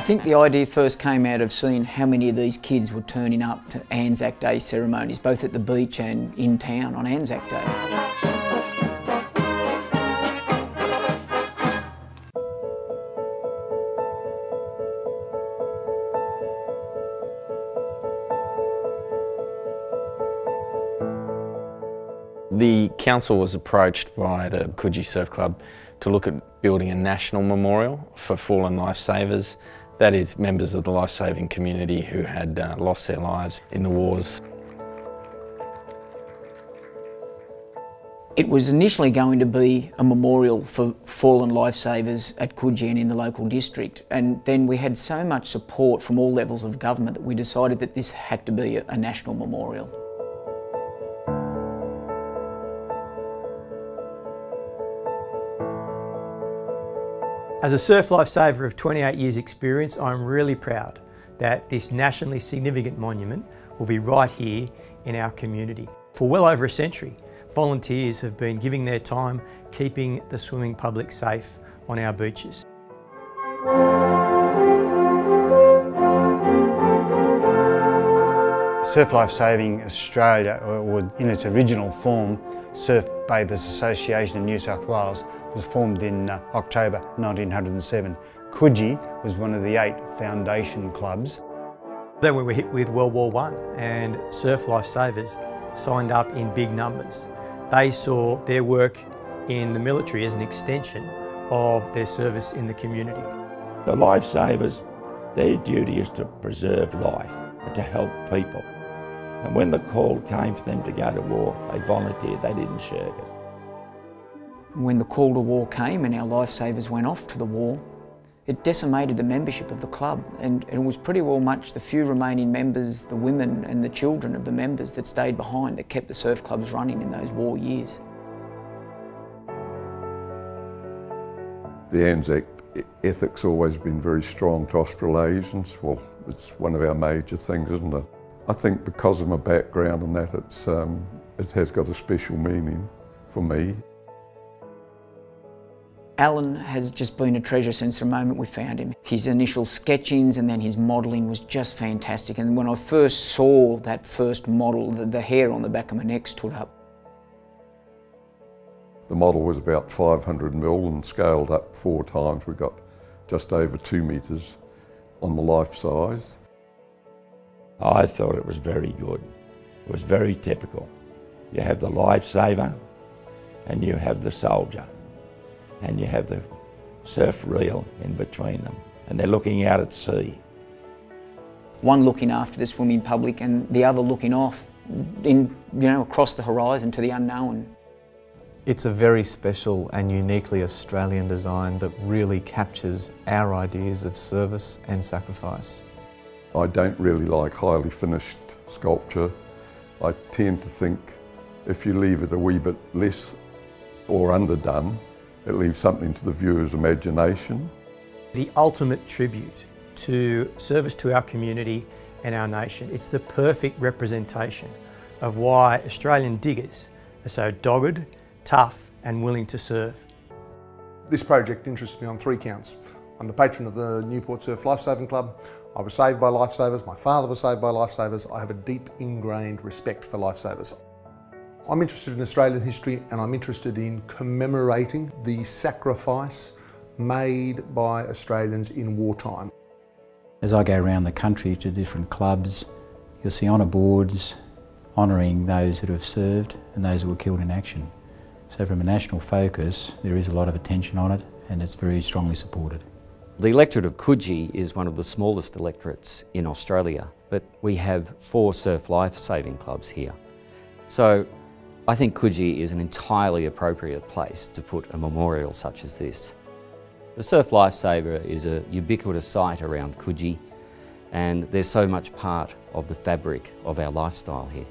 think the idea first came out of seeing how many of these kids were turning up to Anzac Day ceremonies, both at the beach and in town on Anzac Day. The council was approached by the Coogee Surf Club to look at building a national memorial for fallen lifesavers, that is, members of the lifesaving community who had lost their lives in the wars. It was initially going to be a memorial for fallen lifesavers at Coogee and in the local district, and then we had so much support from all levels of government that we decided that this had to be a national memorial. As a surf lifesaver of 28 years experience, I'm really proud that this nationally significant monument will be right here in our community. For well over a century, volunteers have been giving their time keeping the swimming public safe on our beaches. Surf Lifesaving Australia, or in its original form, Surf Bathers Association of New South Wales, was formed in October 1907. Coogee was one of the 8 foundation clubs. Then we were hit with World War I and Surf Lifesavers signed up in big numbers. They saw their work in the military as an extension of their service in the community. The lifesavers, their duty is to preserve life and to help people. And when the call came for them to go to war, they volunteered, they didn't shirk it. When the call to war came and our lifesavers went off to the war, it decimated the membership of the club, and it was pretty well much the few remaining members, the women and the children of the members that stayed behind that kept the surf clubs running in those war years. The Anzac ethic's always been very strong to Australasians. Well, it's one of our major things, isn't it? I think because of my background and that, it has got a special meaning for me. Alan has just been a treasure since the moment we found him. His initial sketchings and then his modelling was just fantastic. And when I first saw that first model, the hair on the back of my neck stood up. The model was about 500 mil and scaled up 4 times. We got just over 2 metres on the life size. I thought it was very good. It was very typical. You have the lifesaver and you have the soldier. And you have the surf reel in between them, and they're looking out at sea. One looking after the swimming public and the other looking off, across the horizon to the unknown. It's a very special and uniquely Australian design that really captures our ideas of service and sacrifice. I don't really like highly finished sculpture. I tend to think if you leave it a wee bit less or underdone, it leaves something to the viewer's imagination. The ultimate tribute to service to our community and our nation. It's the perfect representation of why Australian diggers are so dogged, tough and willing to serve. This project interests me on 3 counts. I'm the patron of the Newport Surf Lifesaving Club. I was saved by lifesavers, my father was saved by lifesavers. I have a deep ingrained respect for lifesavers. I'm interested in Australian history and I'm interested in commemorating the sacrifice made by Australians in wartime. As I go around the country to different clubs, you'll see honour boards honouring those that have served and those that were killed in action. So from a national focus, there is a lot of attention on it and it's very strongly supported. The electorate of Coogee is one of the smallest electorates in Australia, but we have 4 surf lifesaving clubs here. So I think Coogee is an entirely appropriate place to put a memorial such as this. The Surf Lifesaver is a ubiquitous site around Coogee, and they're so much part of the fabric of our lifestyle here.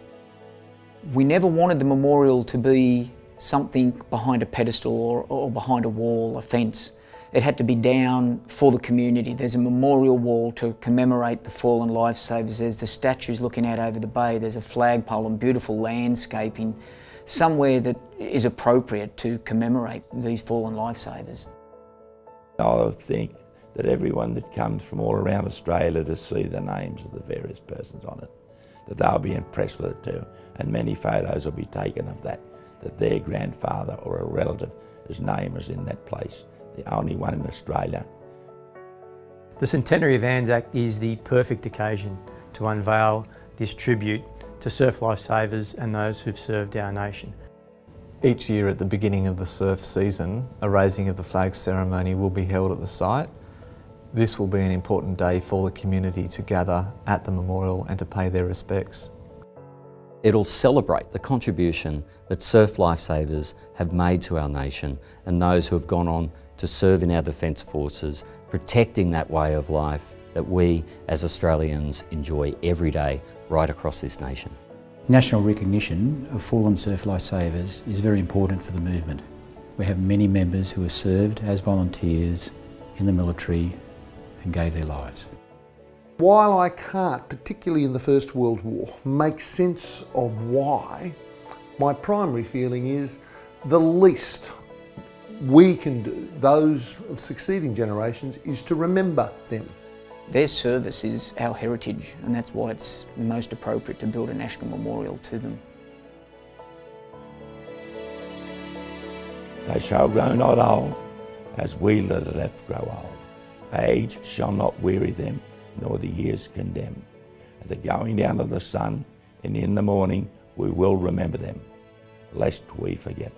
We never wanted the memorial to be something behind a pedestal or behind a wall, a fence. It had to be down for the community. There's a memorial wall to commemorate the fallen lifesavers. There's the statues looking out over the bay. There's a flagpole and beautiful landscaping, somewhere that is appropriate to commemorate these fallen lifesavers. I think that everyone that comes from all around Australia to see the names of the various persons on it, that they'll be impressed with it too. And many photos will be taken of that their grandfather or a relative whose name is in that place, the only one in Australia. The centenary of Anzac is the perfect occasion to unveil this tribute to surf lifesavers and those who've served our nation. Each year at the beginning of the surf season, a raising of the flag ceremony will be held at the site. This will be an important day for the community to gather at the memorial and to pay their respects. It'll celebrate the contribution that surf lifesavers have made to our nation and those who have gone on to serve in our defence forces, protecting that way of life that we as Australians enjoy every day right across this nation. National recognition of fallen surf lifesavers is very important for the movement. We have many members who have served as volunteers in the military and gave their lives. While I can't, particularly in the First World War, make sense of why, my primary feeling is the least we can do, those of succeeding generations, is to remember them. Their service is our heritage, and that's why it's most appropriate to build a national memorial to them. They shall grow not old, as we that are left grow old. Age shall not weary them, nor the years condemn. At the going down of the sun, and in the morning we will remember them, lest we forget.